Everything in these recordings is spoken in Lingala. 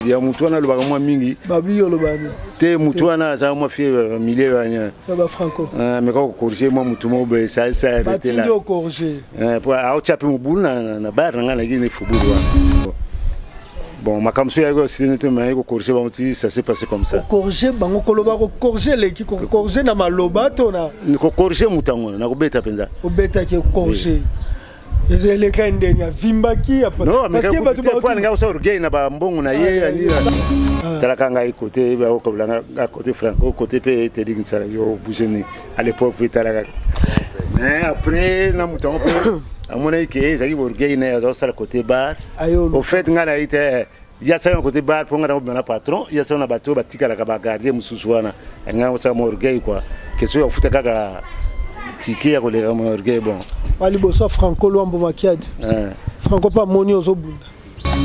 ya mutuana lo ba mingi babi yo lo bani te mutuana za mo fi milieu anya ba franco mais ko corriger mo mutumo be ça arrêté là ba corriger pour a chaper mo bulu na bar nga na gine fubulu bon ma comme ça il ko corriger ba muti ça s'est passé comme ça corriger bango koloba ko corriger les qui corriger na maloba tona ko corriger mutango na ko beta penza o beta ke corriger les cas ndenya vimbaki apa non mais que tu pas nga so orgueil na ba mbongo na ye ani talaka nga côté ba ko blanga côté franco côté pe te dig nsala yo bougeni à l'époque puis talaka mais après na mutango à mon avis que ça qui orgueil na zo sala côté bar au fait nga na ite ya sa côté bar pour nga na patron ya sa na bateau batika la ka garder mususwana nga sa mo orgueil quoi que so futa kaka tiki ya ko le mo orgueil bon Ali boso Franco Luambo Makiadi. Franco pas moni ozobunda.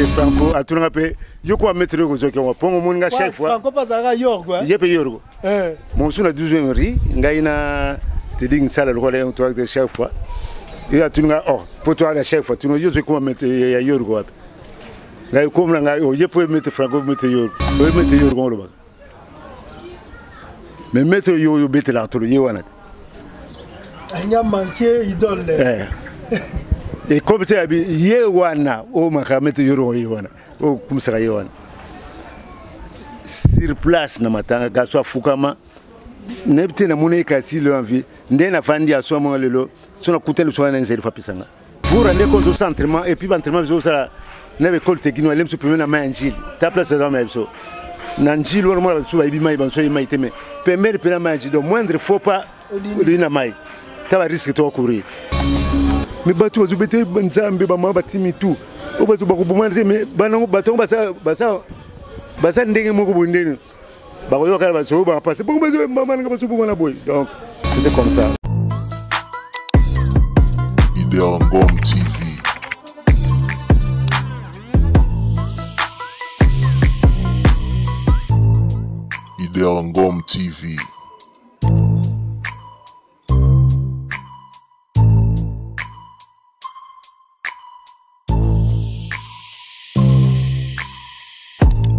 Et Franco a tout ngapé yoko mettre ko zo ko pongo mon nga chaque fois. Franco pas za yorgo. Yepe yorgo. Mon suna 12 ri ngaina te ding sala ko le on toi de chaque fois. Et a tout nga oh pour toi à chaque fois tu no yo ko mettre ya yorgo ap. Ngai ko mna nga yo yepe mettre Franco mettre yorgo. O mettre yorgo lo ba. Mais mettre yo bete la to yo wana. Il a manqué idole. Et comme ça, Yewana, oh Mahamet Yoro Yewana, oh Kumsara Yewana. Sur place, Namatanga, Gaswa Fukama, Nepte na Monika si l'envie, Ndena Fandi à soi, mon lelo, son coûté le soin d'un zéro fapisanga. Vous rendez compte au centrement, et puis l'entraînement, vous avez n'avez colté qui nous allons se promener à Manjil, ta place dans même so. Nanjil, ou moi, tu vas y bien, il m'a été mais permet de Manjil, donc moindre faut pas de Namai. Tu vas risquer de courir. Mais bateau, tu peux banzambe, bama batimi tout. Au bas, tu vas couper, mais banon, bateau, basa ndenge moko bondene. Baroyo ka baso, ba passer. Bon, maman nga baso pour la boy. Donc, c'était comme ça. Ideal Ngom TV. Ideal Ngom TV.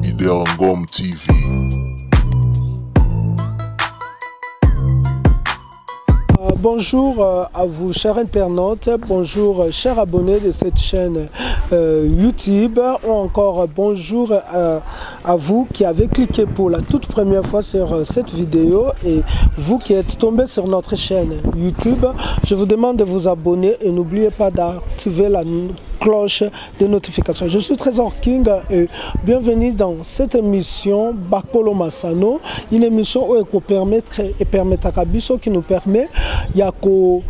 Ideal Ngom TV. Bonjour à vous chers internautes, bonjour chers abonnés de cette chaîne YouTube, ou encore bonjour à vous qui avez cliqué pour la toute première fois sur cette vidéo et vous qui êtes tombé sur notre chaîne YouTube. Je vous demande de vous abonner et n'oubliez pas d'activer la cloche de notification. Je suis Trésor King et bienvenue dans cette émission Bakolo Masano, une émission où elle permettre et permettre à Kabiso qui nous permet Yako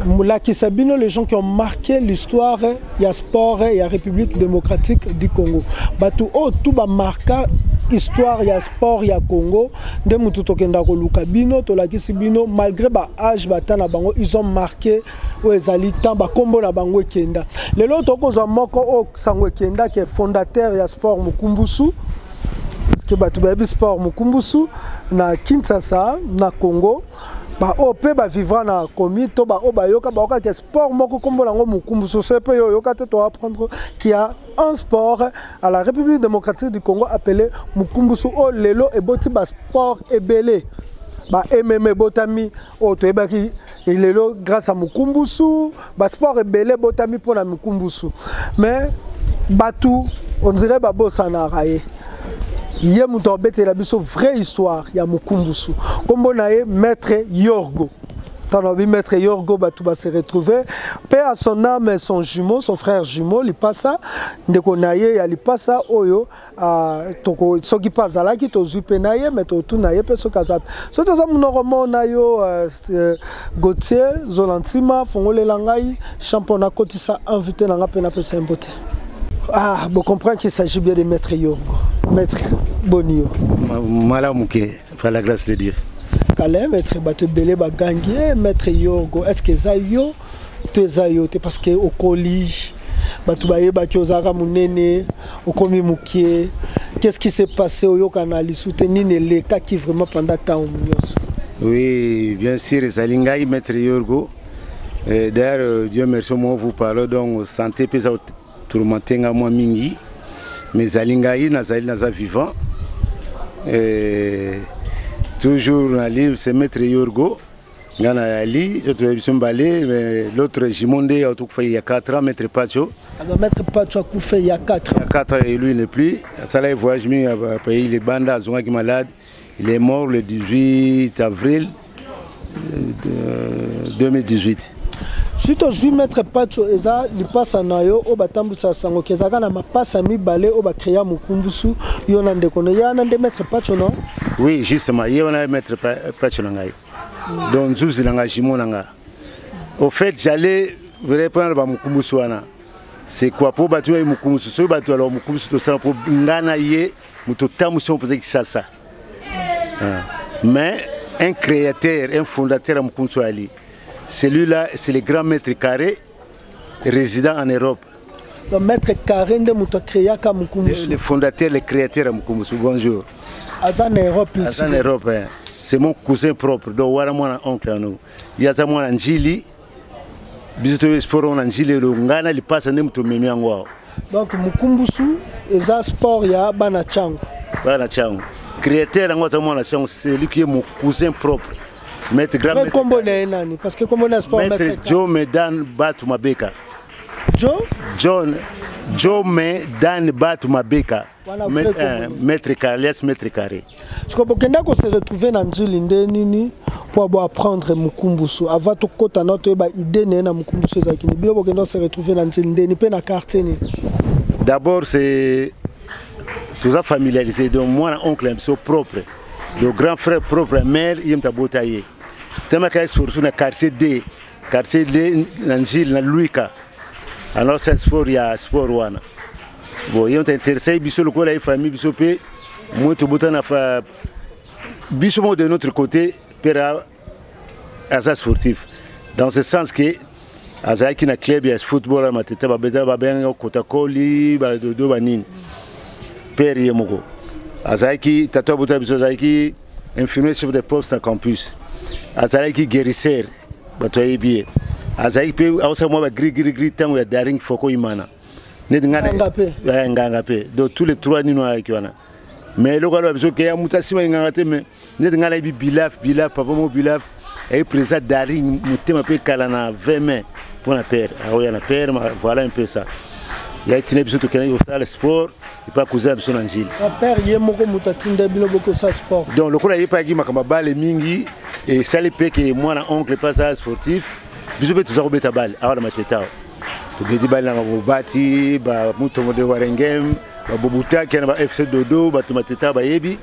Moulaki Sabino, les gens qui ont marqué l'histoire, il y a sport et il y a République démocratique du Congo. Batou oh tout ba marqué histoire, il y a sport, il y a Congo. De mututo kenda ko lukabino, to laki sibino malgré ba âge batana bango, ils ont marqué ou ezali temps ba kombo na bango kenda. Le lot toko za moko o sangwe kenda qui est fondateur ya sport Mukumbusu. Que batu ba sport Mukumbusu na Kinshasa na Congo. Ba ope ba vivra na komi to ba oba yoka ba oka ke sport moko kombo nango Mukumbusu so pe yo yoka te to apprendre qu'il y a un sport à la République démocratique du Congo appelé Mukumbusu o lelo e boti ba sport ebele ba MMA botami o to ebaki lelo grâce à Mukumbusu ba sport ebele botami pour na Mukumbusu mais batu on dirait ba bosana raye. Il y a une vraie histoire, il y a Mukumbusu. Comme on a maître Yorgo. Quand on a vu maître Yorgo, tout va se retrouver. Père à son âme et son jumeau, son frère jumeau, il passe ça. Dès qu'on a il passe ça, oyo, ce qui passe là, qui te zupe naïe, mais tout naïe, peut se caser. Ce que nous avons naïo, Gauthier, Zolantima, Fongole Langaï, championnat Kotissa, invité dans la peine à Pessimboté. Ah, vous comprenez qu'il s'agit bien de maître Yorgo. Maître Bonio. Malamouké, par la grâce de Dieu. Calais, maître Batebele Bagangier, maître Yorgo. Est-ce que ça yo? Tu zayo, parce que au colis, Batubaye Bakiozara Mounene, au Komi Mouké. Qu'est-ce qui s'est passé au Yokanali, soutenir les cas qui vraiment pendant temps Oui, bien sûr, Zalingaï, maître Yorgo. D'ailleurs, Dieu merci, moi vous parle donc santé, puis ça tourmenté à moi mingi. mais Zalingaï, Naza vivant. Et toujours dans le livre, c'est Maître Yorgo. Gana Ali, l'autre Jimonde, il y a 4 ans, Maître Pacho. Alors, Maître Pacho a couffé il y a 4 ans. Il y a 4 ans et lui n'est plus. Ça là, il voyage, il a payé les bandes à Zonga qui est malade. Il est mort le 18 avril 2018. Suite au 8 Maître Pacho, il passe à Nayo, au Batamboussa Sango, qui est à ma passe à mi balé, au Bakria Mukumbusu, il y en a des connaissances. Il y a un Maître Pacho, non? Oui, justement, il y a un Maître Pacho. Donc, Zouz l'engagement. Au fait, j'allais répondre à Mukumuswana. C'est quoi pour battre Mukumusu? Si battre alors Mukumusu, tout ça pour Nganaye, Mutotamuson pour ça. Mais un créateur, un fondateur à Mukumusu Ali, celui-là, c'est le grand Maître Carré, résident en Europe. Le Maître Carré de Mutokreaka Mukumusu. Le fondateur, le créateur à Mukumusu. Bonjour. En Europe, en Europe, c'est mon cousin propre, donc voilà mon oncle à nous. Il y a mon Anjili, bisous sport en Anjili, le Ngana, il passe à Nemto Memiangwa. Donc Mukumbusu, et ça sport, il y a Banachang. Banachang. Créateur en moi, c'est lui qui est mon cousin propre. Maître grand. Mais comment est-ce parce que comment est sport Maître Joe Medan Batumabeka. Joe Medan Batumabeka. Maître Carré, Maître Carré. Je crois qu'on se retrouve dans Nini pour apprendre Mukumbusu. Avant tout, quand on a une idée de Mukumbusu, on se retrouve dans Nini, pas dans quartier. D'abord, c'est tout ça familiarisé. Donc, moi, mon oncle est propre. Le grand frère propre, mère, il est botaillé. Tellement qu'il y a dans le quartier D, dans Louika. Alors, c'est sport, il y a sport. Bon, il est intéressé, il y a une famille, moi, tout le monde de notre côté, pour un sportif. Dans ce sens que, Azaïki na club, il y a football, il y a Kotakoli, il y a Dodo Banin. Père Yemoko. Azaïki, Tato Bouta Azaïki, infirmier chef de poste en campus. Azaïki guérisseur, Batoye Bié. Azaïki, moi, gris, tant il y a Daring Foko Imana. Ngangapé. Donc tous les 3 nino avec Yana. Mais le gars, il y a mutation, il y a un bilaf, papa mon bilaf, et présent Daring, muté peu Kalana 20 mai pour la paire. Voilà un peu ça. Il y a une épisode qui est le sport, et pas cousin de son angile. La paire, il y a beaucoup de sport. Donc le coup, il y a pas de mingi, et ça les paie que moi, mon oncle, pas ça sportif, bisous, tout ça, on balle, alors ma tête. Tu peux dire que bati, mutomode warengem, bobuta qui est FC Dodo, batumateta bayebi,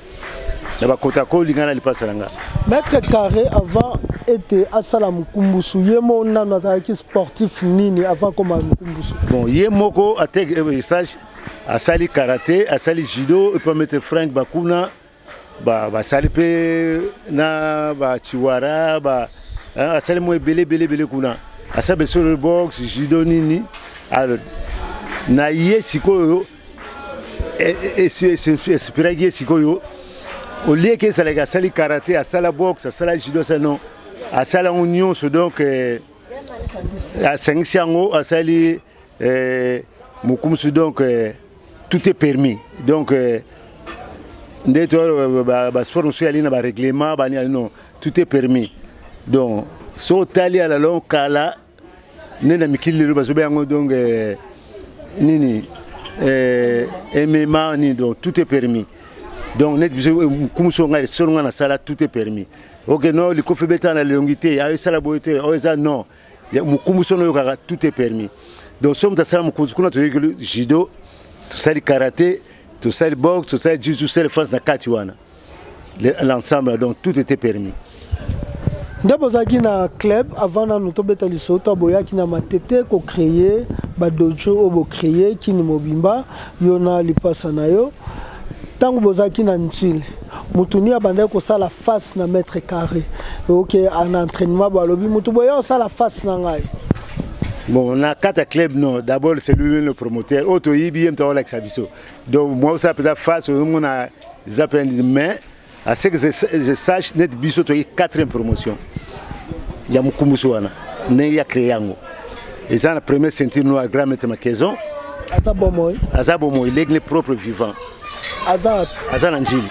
na Kotako lingana lipasa langa. Maître Carré avant était à Salamukumbusu, yemo na nazaki sportif nini avant comme Mukumbusu. Bon, yemoko a été stage à sali karaté, à sali judo, et puis mettre Frank Bakuna, sali pe na chiwara, à sali mo belé kuna. Asa beso le box judo nini alors na yesiko espérage sikoyo au lieu que ça les sali karaté à sala boxe à sala judo ça non à sala union so donc à Sanxiango à sali Mukumbusu donc tout est permis donc ndetoro sport monsieur ali na ba règlement ba non tout est permis donc so tali à la longue kala nena mikili le bazobe yango donc nini MMA ni donc tout est permis donc net comme so ngai solo na sala tout est permis OK non le kofe beta na longité a sala boité o ça non Mukumbusu no yoka tout est permis donc somme ta sala Mukumbusu kuna to judo tout ça le karaté tout ça le boxe tout ça jiu-jitsu tout ça le face na katiwana l'ensemble donc tout était permis. D'abord, il y a un club, avant de nous tomber dans le soto, il y a un matete qui a créé, un dojo qui a créé, qui est mobimba, il y a un lipasanayo. Tant que vous avez un Chili, Moutouni a bandé que ça la face na Maître Carré. Ok, en entraînement, Moutouni a ça la face na ngai. Bon, on a 4 clubs, non. D'abord, c'est lui le promoteur. Auto IBM, tu as l'exabiso. Donc, moi, ça peut être face, on a des appels, mais à ce que je sache, net biso tu as 4e promotion. Il y a Mukumbusu wana, ne ya créé yango. Et ça la première ceinture noire grand maître Makeson. Azabomo, l'église propre vivant. Azananjili.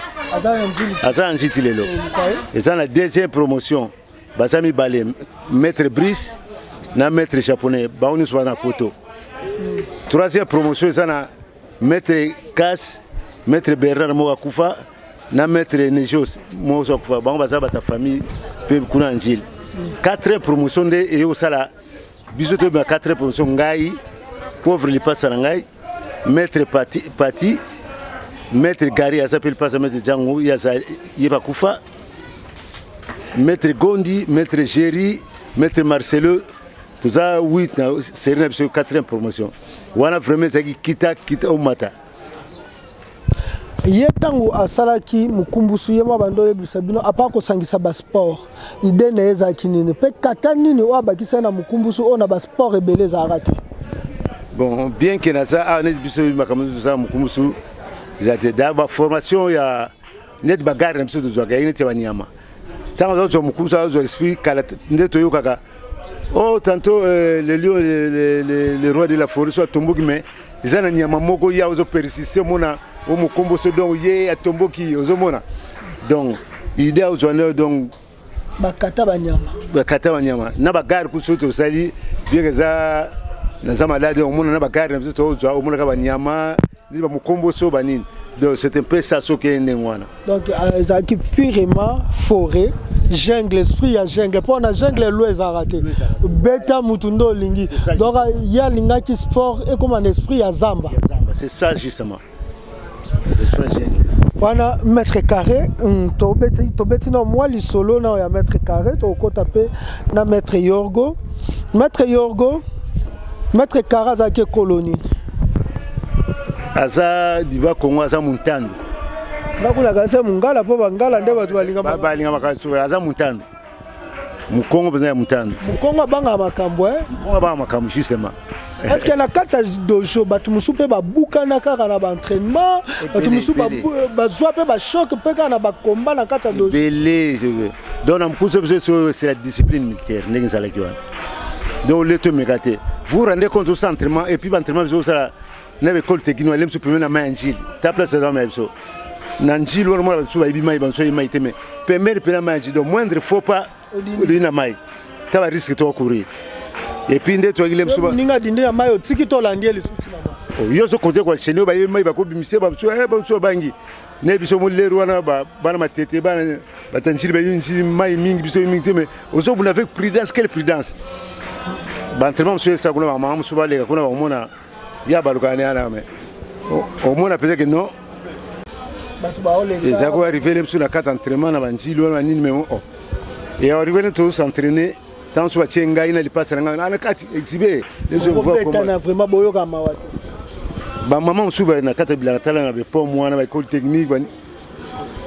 Azananjili lelo. Et ça la deuxième promotion. Basami Balé, maître Brice, na maître japonais, baoni soit na poto. Troisième promotion, c'est na maître Kass, maître Bernard Mogakufa, na maître Nejos Mogakufa. Baon bazaba ta famille, pe kuna Anjili. Quatrième promotion de et au sala. Bisoto ma quatrième promotion ngai, pauvre li passe ngai, maître Pati, maître Gary, ça s'appelle pas maître Django, Yeba Kufa. Maître Gondi, maître Géry, maître Marcelo, tout ça, 8, c'est une 4e promotion. On a vraiment kita au matin. Yetango asalaki mukumbusu yema bando yebisabino apako sangisa ba sport ide neza kinini pe katanini o abakisa na mukumbusu ona ba sport ebele za arate. Bon, bien que na ça anet biso makamuzu za mukumbusu zate da formation ya net bagarre na biso de zoga ine tewanyama. Tant que mukumbusu azo esprit kala ndeto yokaka. Oh tantôt les lions les rois de la forêt soit tomboki mais ils ana nyama moko ya ozo persister mona o mukombo so donc ye a tomboki ozo mona. Donc idée aux honneurs donc bakata banyama na bagarre ku soto sali bien que ça na za malade o mona na bagarre na soto o mona ka banyama ni ba mukombo so banini. Donc c'est un peu ça ce qui est nengwana. Donc ça qui purement forêt jungle esprit ya jungle pour na jungle lois arrêté beta mutundo lingi donc il y a linga qui sport et comme un esprit ya zamba c'est ça justement l'esprit jungle wana mètre carré to beti no moi li solo na ya mètre carré to ko taper na mètre carré za ke colonie aza diba Congo aza muntando bakula kase mungala po bangala nde batu balinga makasura aza muntando mukongo beza ya muntando mukongo banga makambo mukongo banga makambo justement est-ce que na kata dojo batu musupe ba buka na kaka na ba entraînement batu musupe ba zwa pe ba choc pe kana na ba combat na kata dojo belé donc na mkuso c'est la discipline militaire ndenge sala kiwana donc le to megate vous rendez compte au entraînement et puis entraînement vous ça na école technique elle me supprimer na manjili ta place ça même ça Nanjil ou moi tu vas y mai banso y mai teme permettre pena manji donc moindre faut pas de na mai tu vas risquer toi courir et puis ndé toi ilem suba ninga dindi na mai otiki to landie le suti mama yo so compter quoi chenio ba y mai ba ko bimise ba so bangi ne biso mo leru wana ba bana matete ba tanjil ba yinji mai mingi biso mingi teme ozo vous avec prudence quelle prudence ba entraînement monsieur ça kuna mama suba le kuna ba mona ya balukane ana mais au moins peut-être que non. Ils avaient arrivé sur la carte d'entraînement à Banjil ou à Nîmes. Et arrivé tous s'entraîner. Tant soit Tchenga, il passe à la carte exhibée. Les autres vraiment beau kamawate. Ba maman souba na carte bilatérale na be pour moi na école technique.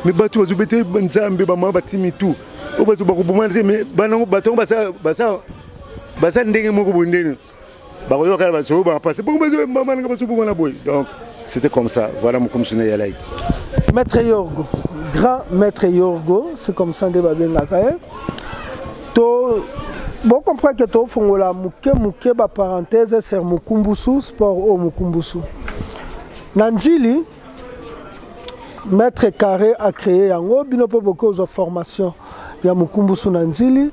Mais batu azubete banzambe ba mama batimi tout. O bazu ba ko bomana mais banango baton basa ndenge moko bondene. Ba ko yoka ba so ba passer. Bon bazu maman nga basu bomana boy. Donc c'était comme ça. Voilà mon commissionnaire Yalai. Maître Yorgo, grand maître Yorgo, c'est comme ça que bon, comprends que tu as la mouke ba parenthèse sur Mukumbusu, sport au Mukumbusu. Nanjili, maître Carré a créé un gros beaucoup de formation. Il y a Mukumbusu Nanjili.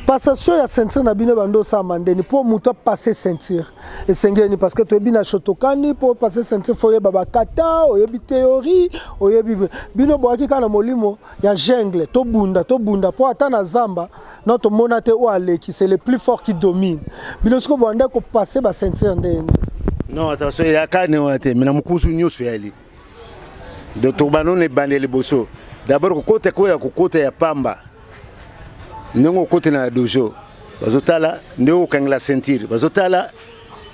Passation ya ceinture na bino bando sa mandeni pour muto passer ceinture et sengeni parce que to bina shotokani pour passer ceinture faut yeba bakata oyebi théorie oyebi bino boaki kana molimo ya jungle to bunda pour atana zamba non to monate o aleki c'est le plus fort qui domine bino siko banda ko passer ba ceinture ndeni non attention ya kane wate mina mukusu nyoso yali de turbano ne bandele boso d'abord ko kote ya pamba Nous côté na dojo bazotala ndeko kangla ceinture bazotala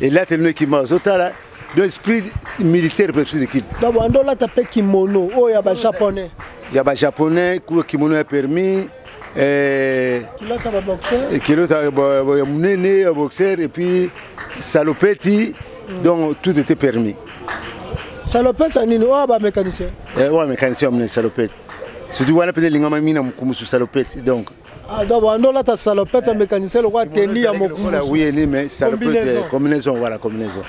et là tellement équipement bazotala de esprit militaire pour cette équipe d'abord ndola tape kimono o ya ba japonais ku kimono est permis kilota ba boxeur kilota ba munene boxeur et puis salopeti donc tout était permis salopeti nini o ba mécanicien ouais mécanicien mon salopeti surtout wana peut-être lingama mina mukumu salopeti donc ah d'abord ndola ta salopette mécanicien le roi teli ya mokumbu oui mais salopette combinaison voilà combinaison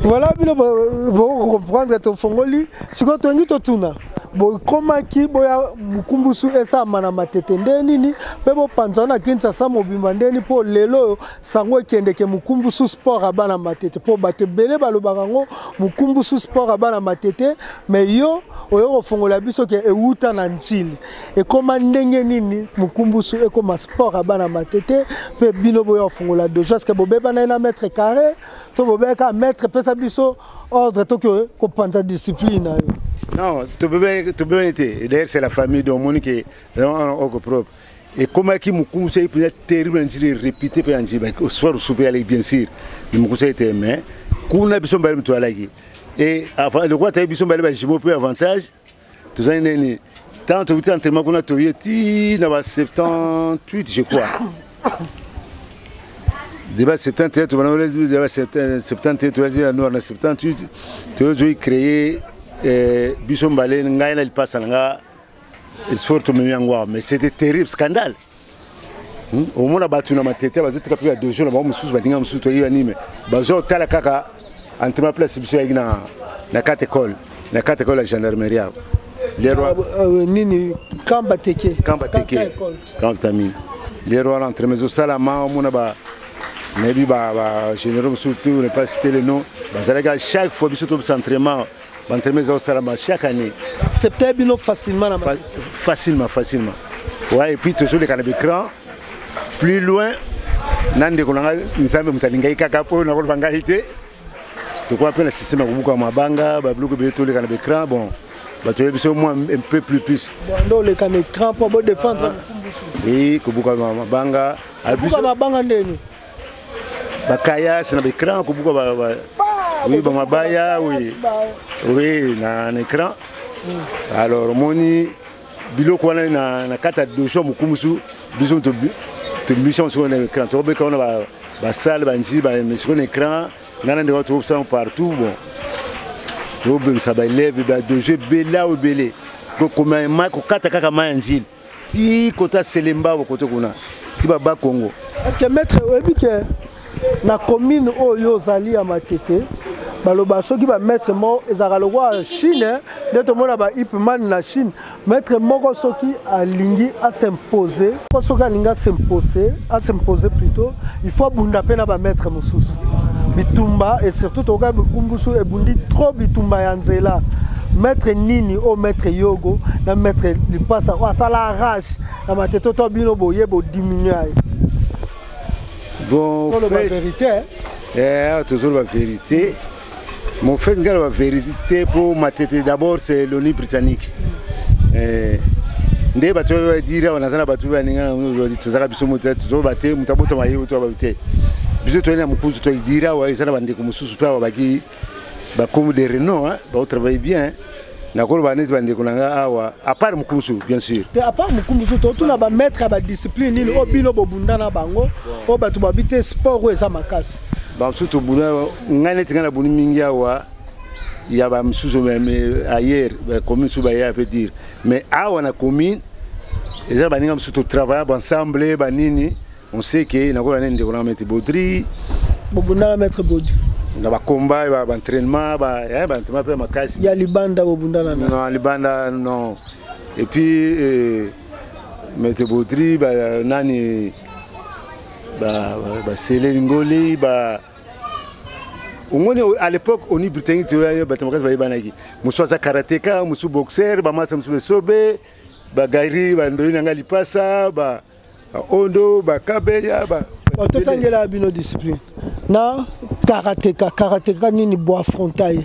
Voilà, vous comprendre ton fongoli. Si vous avez tout tuna, bon comment qui boya mukumbusu esa mana matete ndeni pe bo panzana kinsa sa mobimba ndeni po lelo sango kende ke mukumbusu sport abana matete po bate bele balobaka ngo mukumbusu sport abana matete mais yo oyo fongola biso ke euta na njili e koma ndenge nini mukumbusu e koma sport abana matete pe bino boya fongola de parce que bobeba na mètre carré to bobeka mètre pesa biso ordre to ko panza discipline yo. Non, tu peux bien être. D'ailleurs, c'est la famille de mon qui est vraiment propre. Et comment qui m'a c'est terrible de répéter pour dire au soir au souper avec bien sûr. Il m'a conseillé était mais qu'on a besoin de toi là. Et avant le roi t'as besoin de je me peu avantage. Tout ça n'est tant tu es entraînement qu'on a trouvé ti dans 78 je crois. Débat 78 tu vas débat 78 tu vas dire nous en 78 tu as créé Bisson Balé, il passe à l'anga, mais c'était terrible scandale. Au moins, on a battu il y a 2 jours, on a animé. Bazo Talakaka, entre ma place, il y a 4 écoles, la gendarmerie. Les rois. Nini, Kambateke. Kambatami. Les rois entre mes salama, on a Nebi généraux surtout, ne pas citer le nom. Chaque fois, surtout s'entraînement. Chaque année. C'est peut-être facilement. Facilement. Ouais, et puis toujours les cannabis écran. Plus loin, nous sommes en Kakapo, nous avons été. Donc on appelle le système de Mabanga, les cannabis écran. Bon, tu as moins un peu plus. Bon, les cannabis écran pour défendre. Oui, Kubuka Mabanga. Kubuka Mabanga ndeni. Bakaya, c'est un écran, Kubuka. Oui, Bamabaya, oui. Oui, dans l'écran. Alors, moni, bilo qu'on a na 4 à 2 jours, mukumsu, besoin de mission sur l'écran. Tu vois qu'on a la salle, sur l'écran, on a des retrouvailles partout. Bon, tu vois, ça va élève, 2 jeux, bella ou belé. Comme un mac, 4 à 4 manjil. Ti kota Selemba au côté qu'on a. Ti baba Congo. Est-ce que maître, oui, que la commune Oyo Zali à Matete, baloba soki ba maître mo ezaka lokwa Chine nde tomona ba Ipman na Chine maître moko soki alingi a s'imposer soki alingi a s'imposer plutôt il faut bunda pe na ba maître mosusu bitumba et surtout toka bikumbusu ebundi trop bitumba ya nzela maître nini o maître yogo na maître lipasa asala rage na mateto to bino boye bo diminuer bon la vérité toujours la vérité. Mon fait, la vérité pour ma tête d'abord, c'est l'ONU britannique. Ndé batu dire on a ça batu baninga tout ça biso muté tout baté mutaboto mayi to baté biso to na mukuzu to dira wa isa bande ko mususu pa baki ba comme des renom hein ba travailler bien na ko ba net bande ko nanga awa à part mukuzu bien sûr à part mukuzu to na ba mettre ba discipline ni obino bobunda na bango o batu babité sport ou eza makasi. Bah surtout ngane tingana buni mingi awa ya ba msuzo même ailleurs commune sous ailleurs peut dire mais awa na commune eza baninga msuto travailler ensemble banini on sait que na ko na ndeko na mettre Baudry bobunda na mettre Baudry na ba combat ba entraînement ba entraînement pe makasi ya libanda bobunda na non libanda non et puis mettre Baudry ba nani ba Selengoli ba à l'époque on y britannique tu vois batamaka ba banaki muso za karatéka muso boxeur ba masa muso sobe ba gairi ba ndoina ngali pasa ba ondo ba kabeya ba totangela bino discipline na karatéka nini bois frontal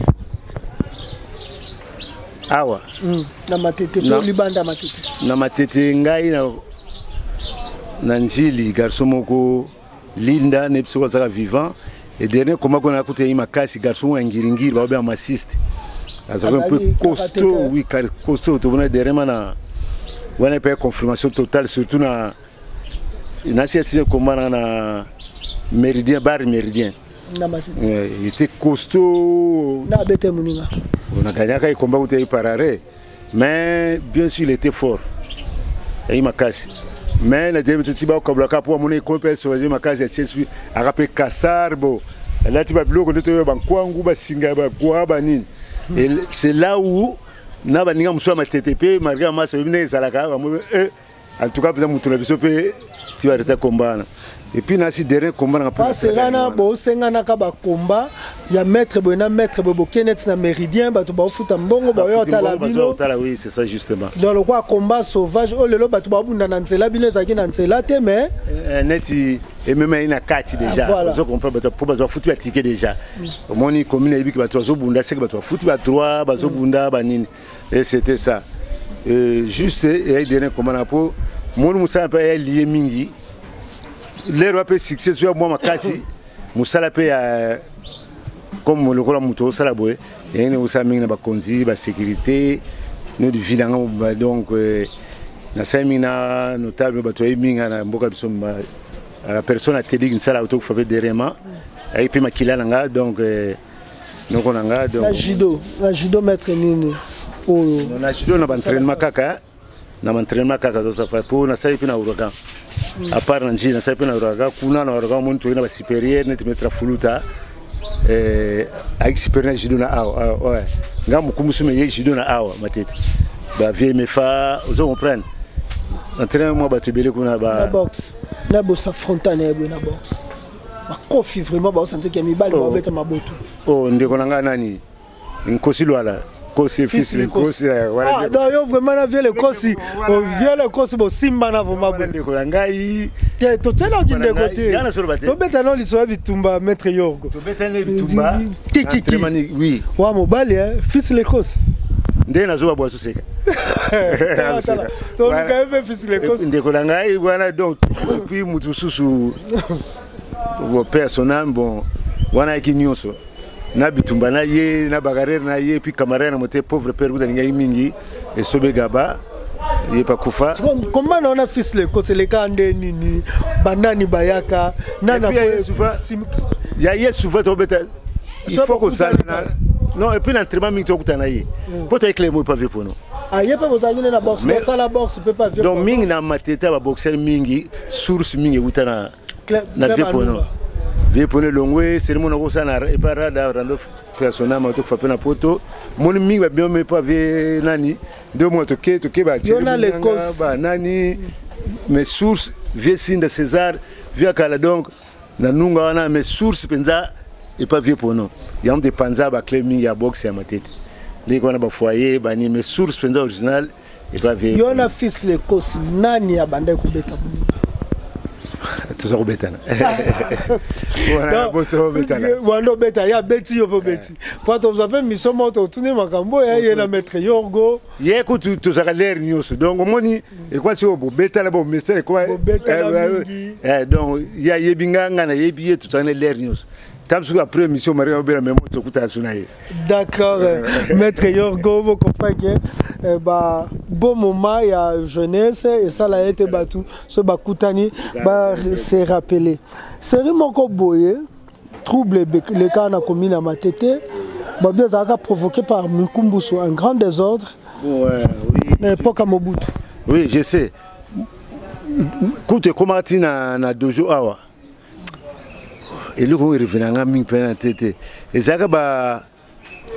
awa na matete to libanda matete na matete ngai na njili garçon moko linda ne pso za vivant et dernier comment on a coûté makasi garçon ngiringiri ba bien assiste ça un peu costaud oui costaud to bona derrière na on a pas confirmation totale surtout na cette comment na méridien bar méridien il était costaud na bete muninga on a gagné quand combat où tu pararé mais bien sûr il était fort et makasi. Mais la deuxième tiba au kabla pour mon école peut sauver ma case à Chelsea à rappeler Kassarbo Là tu vas bloquer de Bankwangu, Basinga, Baguabanine. Et c'est là où Nabaninga Moussa ma TTP, Marga Massa, Zalaka, en tout cas, tu vas rester combat. Et puis, il y a des derniers combats. Parce que combat, il y a maître Kenet na méridien, oui, c'est ça justement. Dans le combat sauvage, oh le mais net et même il y a 4 déjà. Parce qu'on peut pas foutre à ticket déjà. Au moins, il commune et que tu as bunda, c'est que tu as foutu à droit, bazo bunda, banine. Et c'était ça. Juste, il y a des derniers combats pour mon Moussa est lié mingi. L'air va succès sur moi ma kasi musala pe comme le cola muto sala boy et ne usa mingi na ba konzi ba sécurité no du vilanga donc na semina notable ba to minga na mboka biso la personne a tedi sala auto ko fa derema et puis makila nga donc donc on nga donc la judo maître nini pour na judo na entraînement kaka na entraînement kaka to ça fa pour na sai puis na uragan. À part Nanji, na sape na uraga, kuna na uraga muntu ina ba supérieur net metra fuluta avec supérieur jido na awa ouais nga mukumusu me jido na awa matete ba vie me fa ozo comprendre entraînement moi ba tebele kuna ba boxe na bossa frontane na boxe ba kofi vraiment ba sentir que mi balle ba beta maboto oh ndeko nanga nani nkosi lwala Kosi fils le kosi voilà ah non yo vraiment na vie le kosi on vient le kosi bo simba na vraiment ndeko ngai te to tena ki ndeko te to beta no liso bitumba maître Yorgo to beta ne bitumba tiki oui wa mobali fils le kosi ndé na zo ba so seka to ka be fils le kosi ndeko ngai voilà donc puis mutu susu bon personnel bon wana ki nyonso na bitumba na ye na bagarere na ye puis camarade na moté pauvre père guda ngai mingi et sobe gaba ye pa kufa comment on a fils le ko le kande nini banani bayaka nana ko souvent ya souvent to beta il faut que ça non et puis l'entraînement mingi to kutana ye poto avec les mots pas vu pour nous ah ye pas vous allez na boxe mais ça la boxe peut pas vivre donc mingi na mateta ba boxer mingi source mingi kutana na vie pour nous vie pour le longwe c'est mon osa na et pas da rando personnel ma to fa na poto mon mingi ba bien mais pas vie nani de moi to ke ba ba nani mes sources vie signe de César vie kala donc na nunga wana mes sources penza et pas vie pour nous il y a des panza ba clé mingi ya boxe ya matete les qu'on a ba foyer ba ni mes sources penza original et pas vie yo na fils le kosi nani ya bande ko beta tout ça robetana voilà boto robetana wando beta ya beti yo beti pour to zape mission moto tourner makambo ya yena maître Yorgo ye ko tout ça l'air nyos donc moni et quoi si bo beta la bo message quoi donc ya yebinga ngana yebiye tout ça l'air nyos tabsu après mission Maria obera même moto kuta sunaye d'accord maître Yorgo vous comprenez que bah bon moment il y a jeunesse et ça l'a été battu ce bakutani bah c'est rappelé c'est moko boye trouble le cas na commune à Matete bah bien ça a provoqué par Mikumbusu un grand désordre ouais oui époque à Mobutu oui je sais comment tu na dojo awa et lui il revient en ming peine tête et ça ba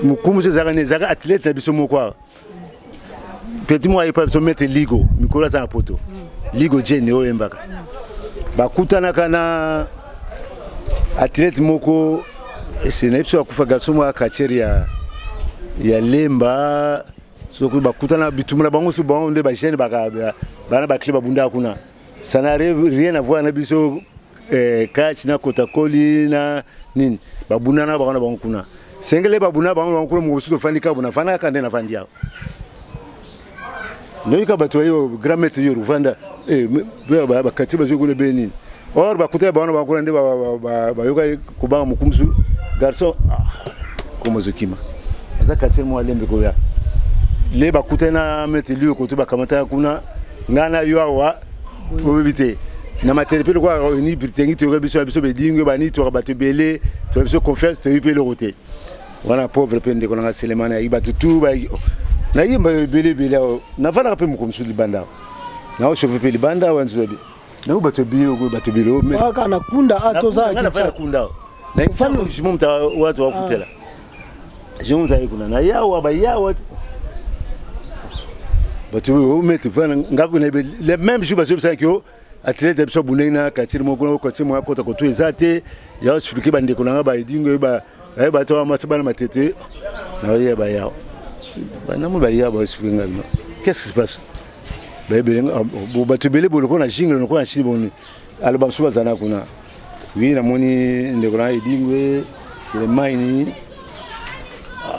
Mikumbusu zaka athlète biso moko petit moi il peut se mettre ligo mikola za poto ligo jene o embaka bakutana kana athlète moko c'est nepso akufa garçon mo akacheri ya lemba soko bakutana bitumula bango so bango nde ba jeune baka bana ba club bunda kuna ça n'a rien à voir na biso catch na kotakoli na nini babuna na bana bango kuna sengele babuna bango kuna mo so fani ka buna fana ka ndena fandia noika bato yo grand maître yo ruvanda ba katiba zo kule beni or ba kuta ba na ba kula nde ba yoka kubanga mukumsu garçon comme zokima za katsema mo alembe ko ya le ba kuta na maître lui ko to ba kamata kuna ngana yo awa obite na materpele ko ni britengi to biso be dingo ba ni to ba to belé to biso confiance to yipele roté wana pauvre pende ko nga selemana yi ba tout ba na yimba belé na fana pe mukumsu libanda na o chauffeur pe libanda wa nzobe na bato bio ko bato bilo mais aka na kunda atoza na fana kunda na ntango jimumta watu wafutela jimumta ikuna na yawa ba yawa batu o metu fana ngabu na le même jour parce que ça que athlète de sobunena katiri moko ko timo ko to to ezate ya expliquer bande ko na ba idingo ba ba to masaba na matete na ya ba yawa ba na mo ba yawa ba expliquer ngalo qu'est-ce qui se passe ba batu bele bolo ko na jingle ko na chini boni album suba zana kuna oui na moni ndeko na idingo c'est le maini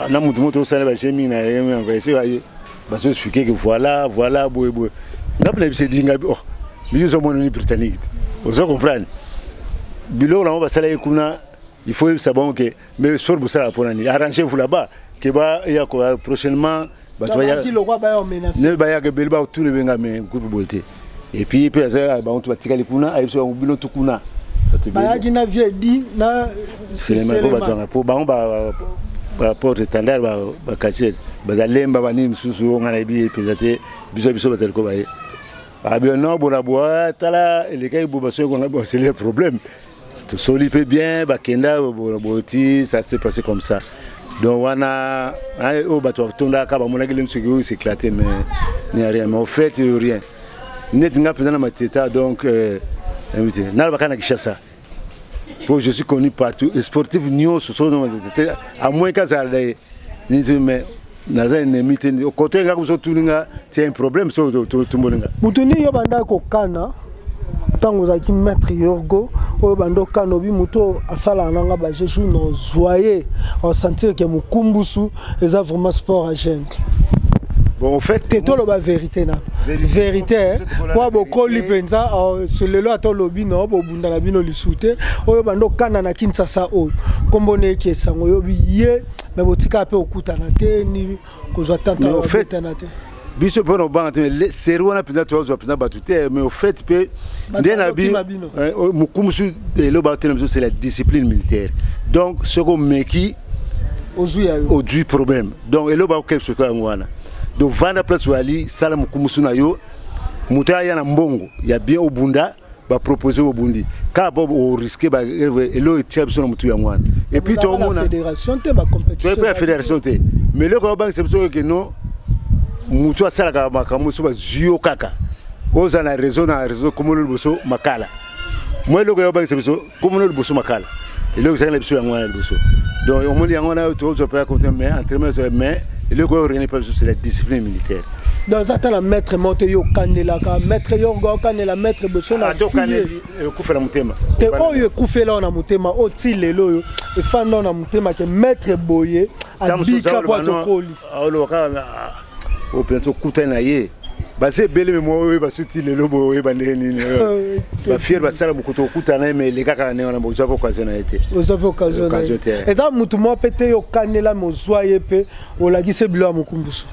na mutu moto sana ba chemi na yeme ba ese ba so expliquer que voilà boy ngapla bise dinga oh biso so moni britannique vous comprenez bilo la on va sala kuna il faut savoir que mais sur bu sala ponani arrangez-vous là-bas que ba ya ko prochainement ba to ya ne ba ya que belba tout le benga mais groupe boité et puis ça ba on to batikali kuna aiso bilo tukuna ba ya kina vie di na c'est les mêmes ba pour ba on ba porte standard ba kaset ba lemba ba ni msusu ngana bi pesate biso batel ko baye ah bien non bon la boîte tala les gars bo baso ko ngabo c'est le problème tout soli peut bien ba kenda bo boti ça s'est passé comme ça donc wana au bato tonda ka ba monaki le msuki c'est éclaté mais n'y a rien mais au fait rien net nga pesana mateta donc invité na ba kana kishasa pour je suis connu partout sportif nio so à moins que ça ni mais naza ennemi te au côté nga kuzo tuninga c'est un problème so tout moninga mutuni yo banda ko kana tango za ki maître Yorgo o bando kanobi muto asala nanga ba jeju no zoyer au sentir que mukumbusu eza vraiment sport à jeune. Bon en fait c'est tout la vérité na vérité kwa bokoli penza c'est le lo to lobi no bo bunda na bino lisute o bando kana na Kinshasa o kombone ke sango yo biye mais botika pe okutana te ni kozwa tanta au fait biso pour no banga c'est rona peza to zo peza batute mais au fait pe ndena bi mukumsu de lo batene c'est la discipline militaire donc ce qu'on meki au du problème donc elo ba quelque chose ko ngwana donc vana place wali sala mukumsu na yo mutaya na mbongo ya bien obunda ba proposer au bundi ka ba au risquer ba elo etchab so na mutu ya ngwana et puis to mona fédération te ba compétition tu peux fédération te mais le ko bank c'est so que non mutu asala ka makamu so ba zio kaka oza na raison comme le boso makala moi le ko bank c'est so comme le boso makala et le ko ça na biso ya ngwana le boso donc au moins ya ngwana to zo pas compter mais entraînement mais le ko rien pas sur la discipline militaire. Dans attend la maître monte yo kanela ka maître Yorgo kanela maître beso na kanela kufela mutema te oyo kufela na mutema o tilelo yo e fanda na mutema ke maître boye abika kwa tokoli olo ka o pento kutana ye base bele me mo ba suti lelo boye bandeni ba fier ba sala bukuto kutana mais les kaka ne ona boza occasion na été occasion et ça mutu mo pete yo kanela mo zoye pe o la gise bilo amukumbuso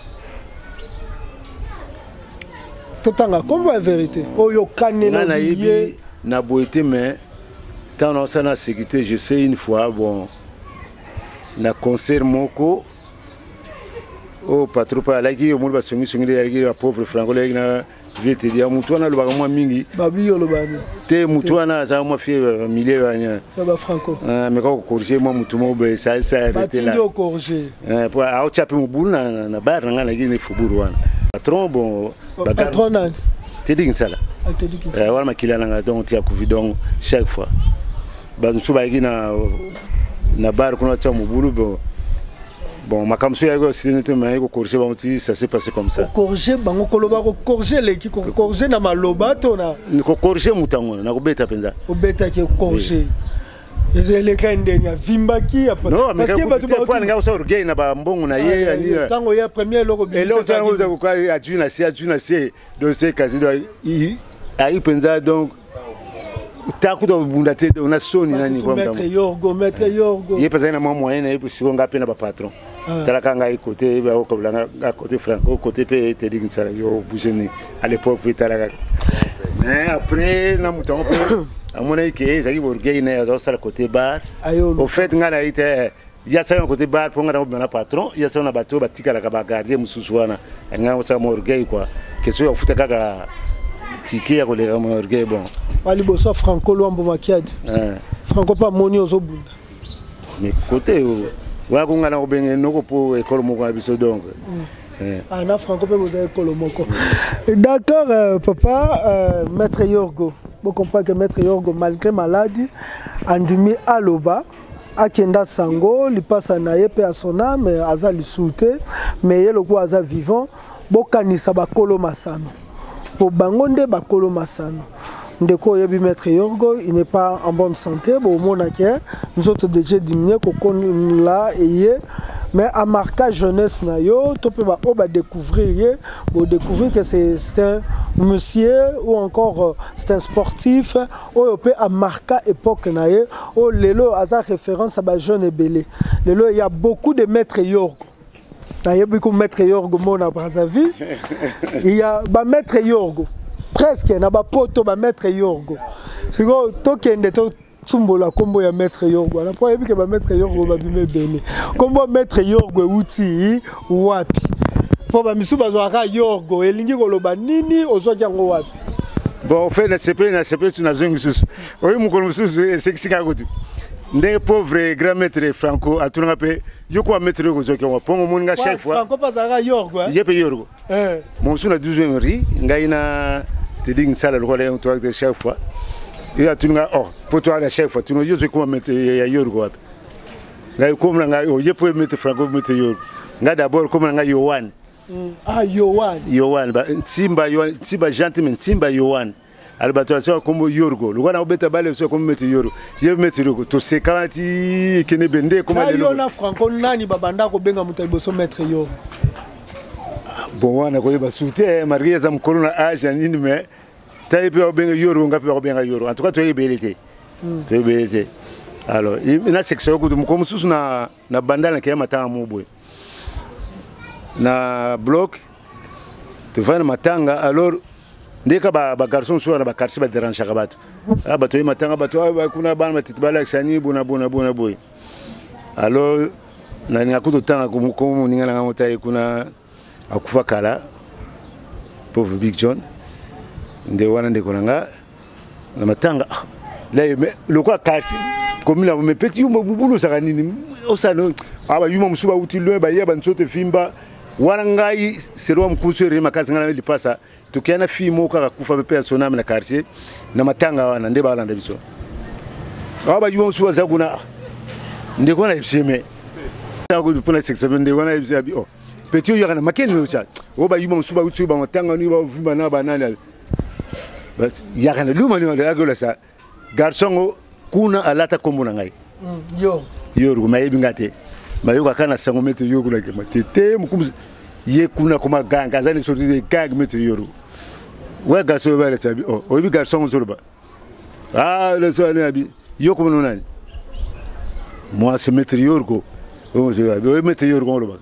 totanga comme la vérité oyo kanela na yebi na boité mais tant on sana sécurité je sais une fois bon na concert moko o patropa laki yo mulba songi de yaki pauvre franco laki na vite dia mutwana lo ba mingi babi yo lo bani te mutwana za mo fie milieu anya ba franco mais ko corriger mo mutumo be ça arrêté là ba corriger pour a chaper mo bulu na bar nga na gine fuburu wana patron bon patron na te ding sala wala makila nga donc tia ku vidon chaque fois ba nsuba yaki na bar kuna cha mo bulu bon makamso ya go sinete mais ko corriger ba muti ça s'est passé comme ça corriger bango koloba ko corriger leki ko corriger na maloba to na ko corriger mutango na ko beta penza o beta ke corriger les candidats vimbaki non mais que point nga so orgueil na ba mbongo na ye ani tango ya premier loko bielo tango za ko adjuna si do se kazi do ai penza donc taku do bunda te on a soni nani kwa maître Yorgo ye pesa na mwa moyen na pour nga pe na ba patron tala kanga i côté ba ko blanga côté franco côté pe te dit ça yo bougeni à l'époque puis tala mais après na mutango pe amona ke zaki borgay na zo sala côté bar au fait nga na ite ya sa côté bar pour nga na patron ya sa na bato batika la ka ba garder mususwana nga sa morgay quoi que so ya futa kaka ticket ya ko le morgay bon ali boso franco lo ambo makiade franco pa moni ozo bunda mais côté wa ko ngana ko benge noko po école moko biso donc na franco pe vous avez école moko. D'accord papa, maître Yorgo. Vous comprenez que maître Yorgo malgré maladie andimi aloba akenda sango li passa na ye pe à son âme aza li souté mais ye loko aza vivant bokanisa bakolo masano po bangonde bakolo masano ndeko yebi maître Yorgo il n'est pas en bonne santé bo mona ke nous autres déjà diminué ko kon la eye mais à marquer jeunesse na yo to pe ba o ba découvrir que c'est un monsieur ou encore c'est un sportif ou peut à marquer époque na ye o lelo aza référence à ba jeune belé lelo il y a beaucoup de maître Yorgo na yebi ko maître Yorgo mona Brazzaville il y a ba maître Yorgo presque na ba poto ba maître Yorgo siko to kende to Tumbola combo ya maître Yorgo na po yebi ke ba maître Yorgo ba bime bene combo maître Yorgo uti wapi po ba misu bazwaka Yorgo elingi koloba nini ozwa ngo wapi bon fait na CP tu na zongi susu oyi mukolo susu sexika kotu ndenge pauvre grand maître Franco atunga pe yoko maître Yorgo zoki wa pongo moninga chaque fois Franco bazaka Yorgo yepe Yorgo mon suna 12 ri ngaina te ding sala lo kola on de chaque fois il a tunga pour toi la chef tu nous dis comment mettre ya Yorgo ngai comme nga yo yepo mettre Franco mettre Yorgo nga d'abord comme nga Yohan Yohan ba Simba gentleman Simba Yohan albatation comme Yorgo lo wana obeta bale so comme mettre Yorgo ye mettre Yorgo to se kanati kene bende comme le na Franco nani babanda ko benga mutalbo so mettre Yorgo bon wana ko yeba soute Maria za mkolo na age nini mais taille peut bien Yorgo nga peut bien Yorgo en tout cas tu es belité alors il a section ko comme sous na bandana ke matanga mobwe na bloc tu vas na matanga alors ndeka ba garçon so na ba quartier ba déranger ka bato bato matanga bato kuna bana matitibala xani bona boy alors na ngakuto tanga ko ninga na ngotaye kuna akufa kala pauvre Big John nde wana nde konanga na matanga le quoi quartier comme là me petit yumba bubulu saka nini osano aba yuma musuba utilo ba yeba nsote fimba wana ngai serwa mkuso rima kazi ngana lipasa tukiana fimo kaka kufa pepe soname na quartier na matanga wana nde balanda biso aba yuma musuba zakuna nde kona ipseme tago pona section nde wana ipsabi petit yo kana makeni yo cha oba yuma musuba utuba matanga ni ba vimba na banana bas yakana luma ni wala agola sa garçon kuna alata kombo na ngai Yorgo mayebi ngate mayoka kana sango mettre Yorgo na kema tete mukumzi ye kuna koma ganga zani sorti de gang mettre Yorgo wa garçon ba la tabi obi garçon zoroba le soir abi yoko no nani moi c'est mettre Yorgo je mettre Yorgo lo ba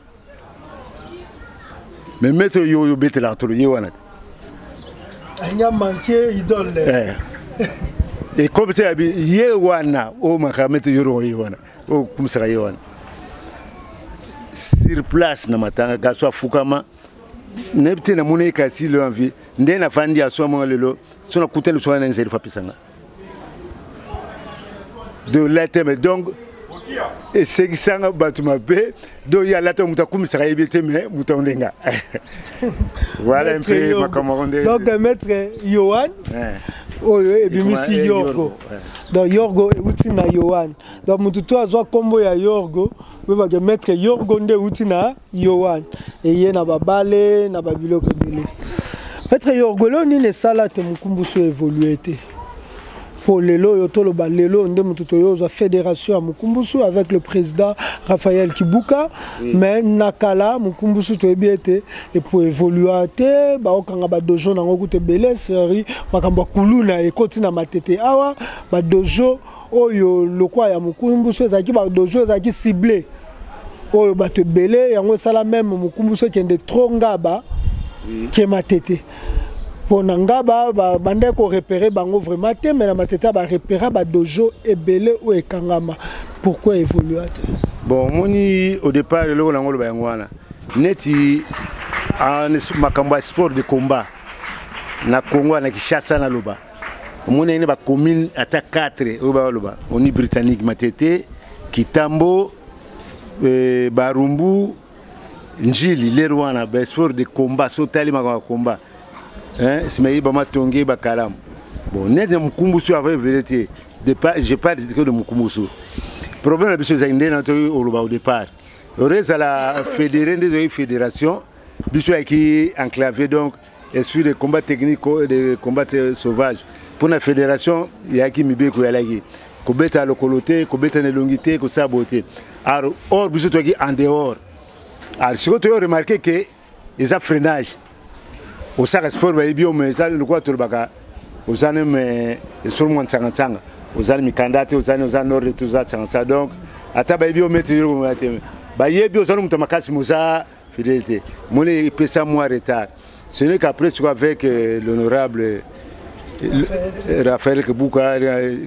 mais mettre Yorgo bete la tolo ye wana anya manqué idole et comme ça ye wana o makamete Yorgo ye wana o kumsaka ye wana sur place na matanga gaso afukama nebite na mona ikasi le envie nde na fandi aso mo lelo sona kutelo so na nzeli fapisanga de l'ateme donc et c'est qui sanga batuma be do ya lato mutakumisaka yebite me mutondenga voilà un peu ma camarade donc maître Yohan oyo ebimisi Yorgo donc Yorgo uti na Yohan donc mututo azwa kombo ya Yorgo beba ke maître Yorgo nde uti na Yohan et ye na babale na babiloko bele maître Yorgo lo ni ne sala te mukumbuso évoluer te pour lelo yotolo ba lelo nde mututo yo za fédération à Mukumbusu avec le président Raphaël Kibuka mais nakala Mukumbusu to ebiete et pour évoluer te ba okanga ba dojo na ngokute belé série makambo kuluna e kotina matete awa ba dojo oyo lokwa ya Mukumbusu ezaki ba dojo ezaki ciblé oyo ba te belé yango sala même Mukumbusu kende trop ngaba ke matete pour Nangaba, bande ko repérer bango vraiment te mais la mateta ba repérer ba dojo ebele ou ekangama. Pourquoi évoluer? Bon, moni au départ le lo ngolo ba yangwana. Neti en makambo sport de combat. Na Congo na Kinshasa na loba. Moni ne ba commune ata 4 au ba loba. Oni britannique matete Kitambo, Barumbu, Njili, Lerwana, sport de combat, Sotali Maga combat. C'est Maïba Matongue, Bakalam. Bon, net de Mukumbusu avait vérité. Je parle de Mukumbusu. Le problème, c'est que j'ai au départ. Le reste, à la fédération, Bissou qui enclavé, donc, esprit de combat technique, de combat sauvage. Pour la fédération, il y a qui m'ibé qui est Kobeta à l'ocoloté, Kobeta à l'ongité, Kosa beauté. Alors, or, Bissou qui en dehors. Alors, si vous avez remarqué que les freinage, au sac sport, mais ça, le quoi, tout le baga, aux années, mais sport moins de aux années, candidates, aux années, nord de tout ça, donc, à tabaïbio, mettre Bayébio, aux années, Tamakasi Moussa, fidélité. Mon épaisseur moins retard. Ce n'est qu'après, tu vois, avec l'honorable Raphaël Kebouka,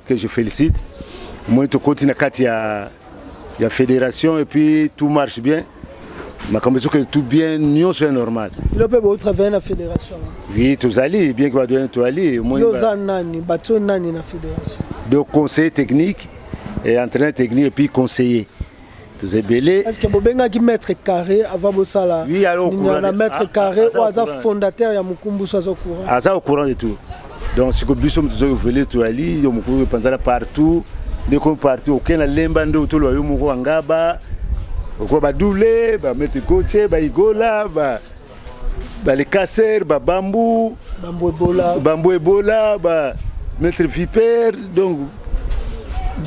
que je félicite. Moi, je continue à la fédération et puis tout marche bien. Mais comme je que tout bien, nous sommes normal. Il peut pas travailler dans la fédération. Oui, tous allés, bien que vous tous allés. Nani na fédération. Donc conseiller technique et entraîneur technique et puis conseiller. Tous belé. Est-ce que vous avez qui maître carré avant de ça? Oui, alors il y a un maître carré ou un fondateur il y a Mukumbu au courant. Ah ça au courant de tout. Donc si vous bisom tous vous voulez tout aller, vous pouvez penser partout, dès qu'on partout aucun lembando tout le yomuko angaba. Pourquoi ba doublé, ba mettre côté, ba igola, ba les casseurs, ba bambou ebola, ba mettre vipère, donc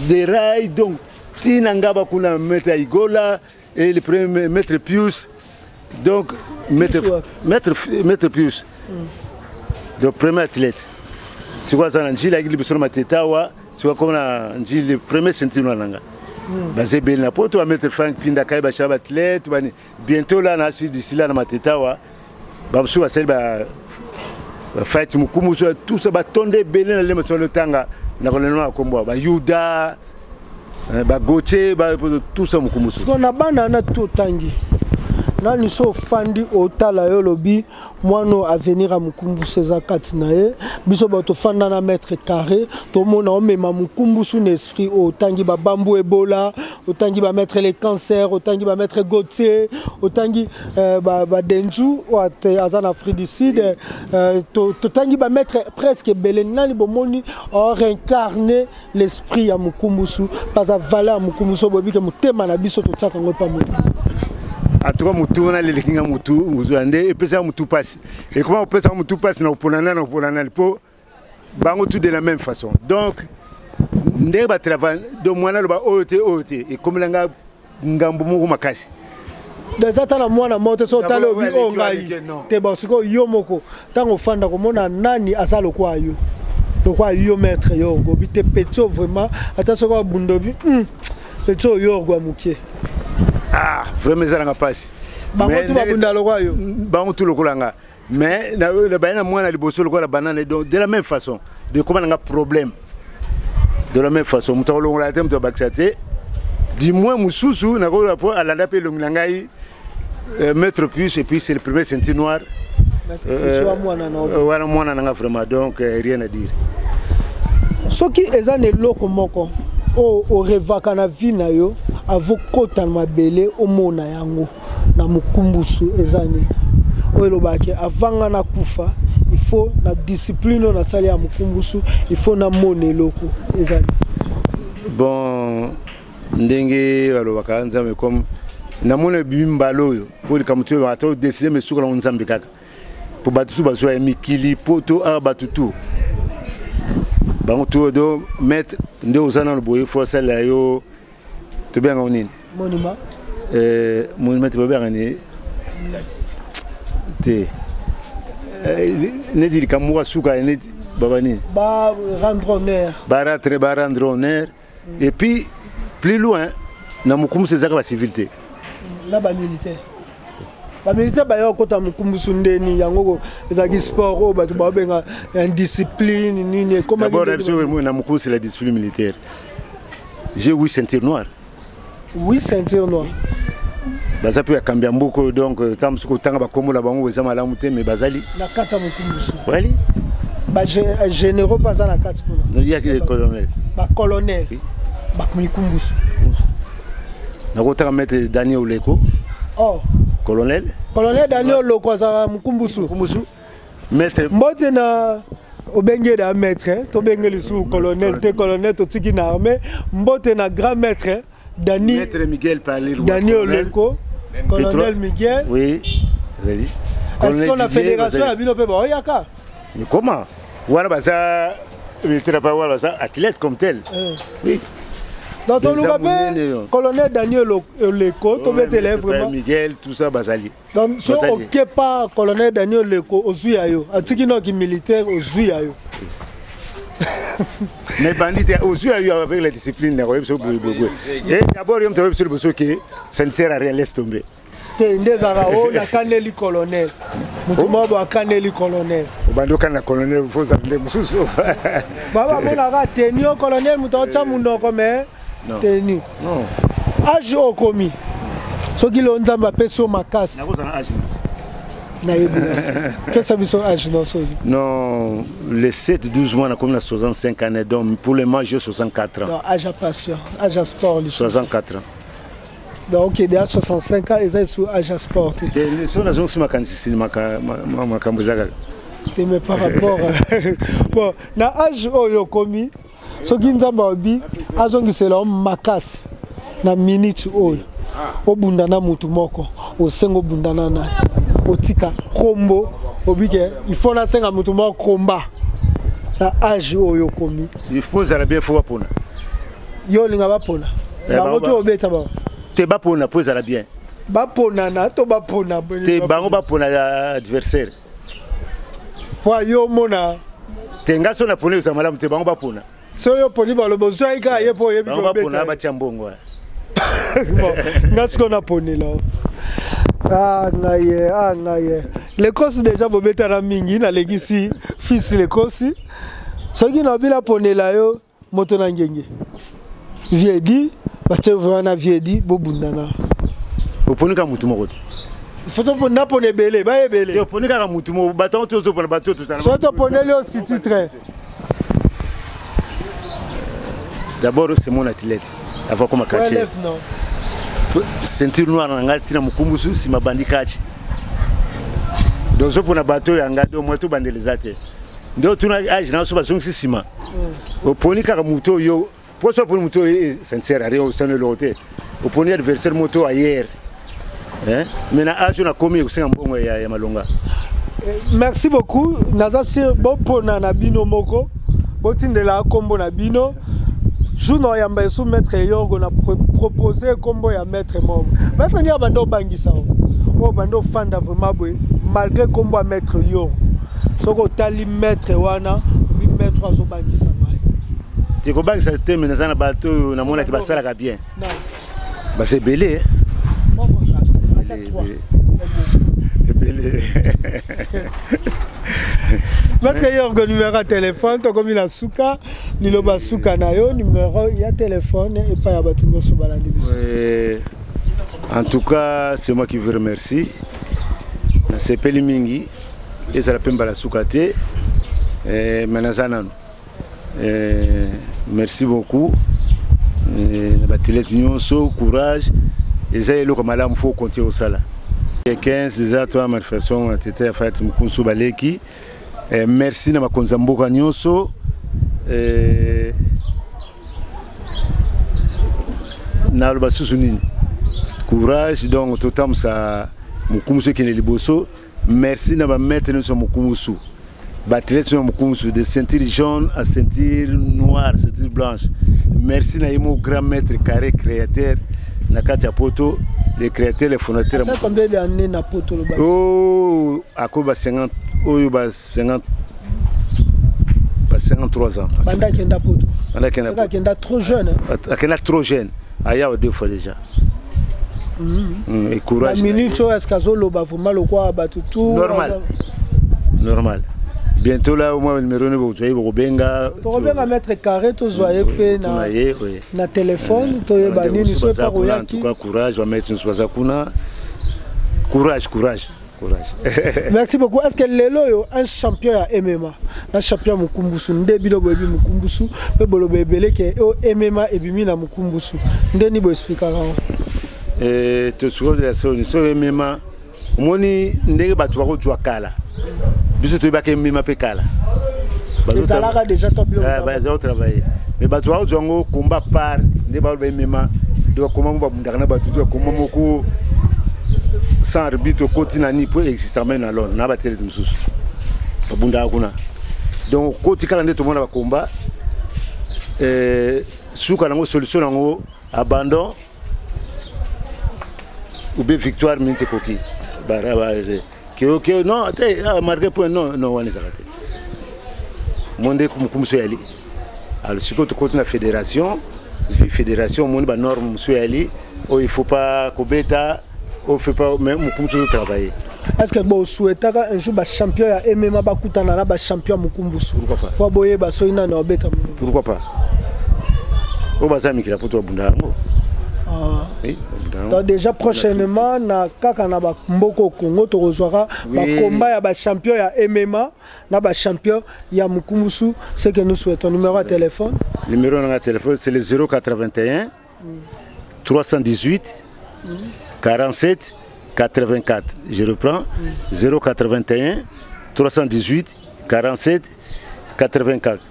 des rails, donc tinangaba kuna mettre igola et le premier mettre Pius, donc mettre Pius, le premier athlète. C'est quoi ça, Njili a gagné sur ma tetawa, c'est quoi comme Njili le premier ceinture nanga. Basé bien na poto à mettre Frank Pinda Kaiba Chaba athlète bientôt là nasi d'ici là na matetawa ba msu ba selba fight mukumu tout ça ba tonde belé na sur le tanga na kolema kombo ba Yuda ba Goche ba tout ça mukumu so na bana na tout tangi nani so fandi otala yo lobi mwano avenir a Mukumbu César Katinae biso bato fanda na maître carré to mona o mema Mukumbu sous esprit otangi ba bambou ebola otangi ba mettre les cancers otangi ba mettre Gauthier otangi ba denju o azana Afrique du Sud to tangi ba mettre presque belen nani bomoni o réincarner l'esprit à Mukumbu sous pas à valeur Mukumbu so bobi ke mutema na biso to tsaka ngo pa mo. En tout cas, on a les kinga mutu, et puis ça mutu passe. Et comment on peut ça mutu passe dans le pot, bango tout de la même façon. Donc, ndé ba travail, donc moi na ba OT et comme langa ngambo mo makasi. Des atana mwana moto so talo bi ongai. Te ba siko yo moko, tango fanda ko mona nani asalo kwa yo. Donc quoi yo maître yo go bi te petso vraiment, attention ko bundobi. Petso yo go amukie. Ah, vraiment ça n'a pas passé. Mais tout le colanga. Mais le banana moi na liboso le la banane de la même façon. De comment on a problème. De la même façon, muto lo la thème de baxate. Dis-moi mususu na ko rapport à la dapé le ngangai mettre plus et puis c'est le premier ceinture noir. Voilà moi na vraiment donc rien à dire. Ce qui est un loko moko o revaka na vie na yo avokota na mabele omona yango na Mukumbusu ezani oyo baki avanga na kufa il faut na discipline na sali ya Mukumbusu il faut na mone loko ezani bon ndenge alobaka nzambe comme na mone bimbalo yo pour kamutu ba to décider me suka na nzambe kaka pour batutu bazo ya mikili poto a batutu bango to do mettre nde uzana no boye force la yo to bien on monument monument to bien ni te ne dit kamwa suka ne babani ba rendre honneur et puis plus loin na Mukumbu César ba civilité na ba militaire ba militaire ba yo kota Mukumbu Sundeni yango ezaki sport o batu ba benga indiscipline nini comme d'abord na Mukumbu c'est la discipline militaire. J'ai 8 ceintures noires. 8 ceintures noires. Baza peut cambier beaucoup donc tam suko tanga ba kombo la bango za malamu te mais bazali na kata Mukumbu. Wali ba généraux pas na kata. Non il y a que des colonels. Ba colonel. Ba Mukumbu. nakotaka maître Daniel Oleko. Oh. Colonel Daniel Oleko za mukumbusu. Maître Mbote na obenge da maître, to bengeli sou colonel, te colonel to tiki na armée, mbote na grand maître Maître Miguel Palil. Daniel Oleko, colonel Miguel. Oui. Est-ce qu'on a fédération la bino pe ba oyaka? Mais comment? Voilà baza athlète comme tel. Oui. Dans ton colonel Daniel Oleko, to metele vraiment Miguel tout ça bazali. Donc so OK pas colonel Daniel Oleko ozuyayo, atiki no ki militaire ozuyayo. Mais bandit ozuyayo avec la discipline et d'abord il me sur le bosso que ça ne sert à rien, laisse tomber. Ndezara o na kaneli colonel. Mutumo ba kaneli colonel. Bandoka na colonel faut s'appeler mususu. Baba mona ga tenio colonel mutocha munoko me teni. Non. Âge au commis. Soki lo nzamba peso makasi. Nakozana âge. Na yebi. Qu'est-ce que ça âge non so? Non, les 7-12 mois na comme na 65 ans donc pour le manger 64 ans. Non, âge à passion, âge à sport 64 ans. Donc il y a 65 ans et ça sous âge à sport. Les sont dans un cinéma mais par rapport bon na âge oyo komi soki nzamba obi azongisela makasi na minute oyo obundana mutu moko osengo bundana na otika kombo obike il faut na senga mutu moko komba na âge oyo komi il faut zarabia faut bapona yo linga bapona bango to obeta ba te bapona po zala bien bapona na to bapona te bango bapona adversaire wa yo mona tenga so na pone uzamala mte bango bapona so yo poni ba lobo zo ika ye po ye bi bango bapona ba chambongo bon ngasko na pone là ngaye les courses déjà bobeta na mingi na legisi fils les courses soki na bila pone la yo moto na ngenge viedi bate vraiment viedi bobundana oponika mutu moko Photo pour Napone belé, ba belé. Tu poni ka mutu mo baton to zo pour bateau tout ça. Photo pour le aussi titre. D'abord c'est mon athlète. Avant comme caché. Ceinture noire na ngati na mukumbusu si mabandi kachi. Donc zo pour na bateau ya ngado mo to bandelizate. Ndo tuna age na so bazong sisima. Oponi ka mutu yo. Pour ça pour mutu sincère rien au sein de l'hôtel. Oponi adversaire moto ailleurs. Maintenant, je suis commis au sein de Malonga. Merci beaucoup. Naza c'est bon pour Nabino Moko. Botin de la combo Nabino. Juno yamba sou maître Yorgo na proposé combo ya maître Moko. Maître Nya bando bangisa. O bando fanda vraiment boy malgré combo à maître Yorgo. Soko tali maître wana bi maître azo bangisa mai. Tu ko bangisa te menazana bato na mona ki basala ka bien. Non. Ba c'est belé. Maître Yorgo numéro de téléphone, comme il a souka, il a souka nayo numéro, il y a téléphone et pas y a bâtiment sur balandi. En tout cas, c'est moi qui vous remercie. C'est Pelimingi et ça l'appelle la soukate. Merci beaucoup. Courage. Et ça, il faut continuer au sala. 15 déjà toi manifestation tete fait mukunsu baleki. Merci na makonza mboka nyonso. Na loba susunini. Courage donc totam sa mukunsu qui est liboso. Merci na ba mettre nous sur mukunsu. Battre sur mukunsu de ceinture jaune à ceinture noire, ceinture blanche. Merci na imo grand maître carré créateur. Nakatia poto, les créateurs, les fondateurs. Ça combien d'années na poto le bas? Oh, à quoi 50, oh 50, 53 ans. Banda kenda poto. Banda kenda trop jeune. Kenda trop jeune. Aya 2 fois déjà. Et courage. La minute est-ce qu'azo loba vraiment le quoi battu tout. Normal. Normal. Bientôt là au moins le numéro vous voyez Robenga. Robenga mettre carré to zoyer pe na téléphone to yebani ni so pas en tout cas courage va mettre une soisa kuna. Courage. Merci beaucoup. Est-ce que lelo un champion à MMA, un champion mukumbusu ndebi do bobi mukumbusu pe bolo bebele ke MMA ebimi na mukumbusu. Ndeni bo expliquer. et te souhaite la sonne so MMA moni ndenge bato bako jwa kala biso to baka MMA pe kala ezalaka déjà to bio ba za travailler mais bato bako jwa ngo combat par ndenge ba MMA do comment ba bundaka na bato to comment moko sans arbitre côté na ni pour exister même na lon na ba tele msusu ba bundaka kuna donc côté kala ndenge to mona ba combat suka nango solution nango abandon ou bien victoire minte koki baraba que non a marqué point non on est arrêté monde comme yali alors si tu continues la fédération monde ba norme monsieur yali oh il faut pas kobeta on fait pas même comme travailler. Est-ce que vous souhaitez un jour ba champion ya MMA ba kutana na ba champion mukumbusu? Pourquoi pas? Pour boyer ba soina na obeta. Pourquoi pas? On va s'amiquer pour toi bundango. Oui. Donc déjà prochainement na kaka na ba mboko Congo to rezoira ba combat ya ba champion ya MMA na ba champion ya mukumbusu, c'est que nous souhaitons. Numéro de téléphone? Numéro de téléphone c'est le 081 318 47 84. Je reprends 081 318 47 84.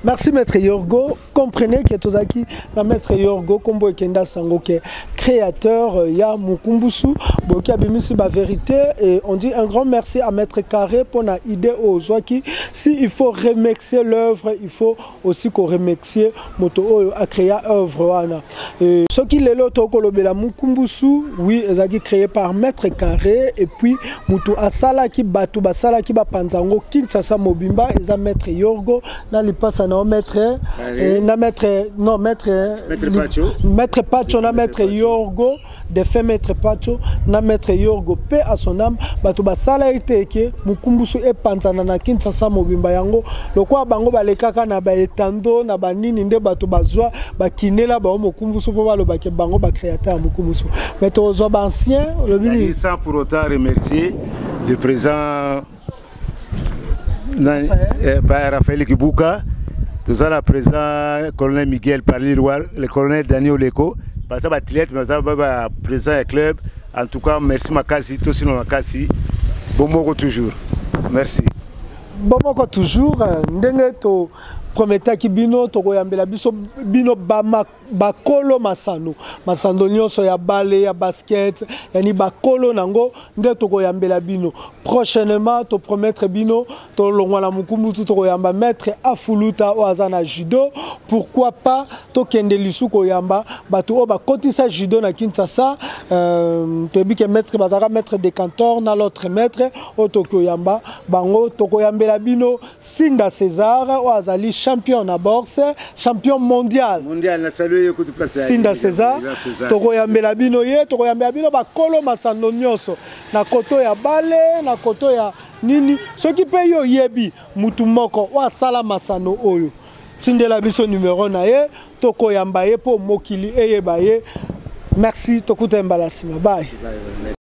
Merci Maître Yorgo. Comprenez que Tozaki, la Maître Yorgo, Kombo Ekenda Sango, qui est créateur ya Mukumbusu, qui a mis sur la vérité. Et on dit un grand merci à Maître Carré pour la idée aux Zouaki. Si il faut remercier l'œuvre, il faut aussi qu'on remercie Moto a créé l'œuvre. Et ce qui est l'autre kolobela Mukumbusu, oui, ezaki créé par Maître Carré. Et puis Moto Asalaki Batu Basalaki Bapanzango, Kinsasa Mobimba, et Maître Yorgo, dans les passes. Maître Pacho na Maître Yorgo de fait Maître Pacho na Maître Yorgo paix à son âme bato basala eteke mukumbusu e panzana na Kinsasa Mobimba yango lokwa bango balekaka na ba etando na banini nde bato bazwa bakinela ba mukumbusu po balo bake bango ba créateur mukumbusu Maître ozwa ba ancien le sans pour autant remercier le président Raphaël Kibuka. Tout ça, le président colonel Miguel Parliroir, le colonel Daniel Leko, parce que le président du club. En tout cas, merci Makasi, tout sinon Makasi. Bon mot toujours. Merci. Bon mot toujours. Ndengeto. Prometa ki bino toko yambela biso bino bakolo masando nyonso ya bale ya basket yani bakolo nango nde toko yambela bino prochainement to promettre bino to longwa na mukumbutu toko yamba maître Afuluta o azana judo pourquoi pas to kende lisuko yamba bato o bakotisa judo na Kinshasa to bike maître bazaka maître de cantor na l'autre maître o toko yamba bango toko yambela bino Sinda César o azali champion na boxe, champion mondial. Mondial, na salué écoute place. Sinda César. Toko yambela bino ye, toko yambela bino ba kolo masando nyonso. Na koto ya bale, na koto ya nini. Ce qui paye yo yebi mutu moko wa sala masano oyo. Tindela biso numéro na ye, toko yamba ye po mokili eye ba ye. Merci toko tembala sima. Bye.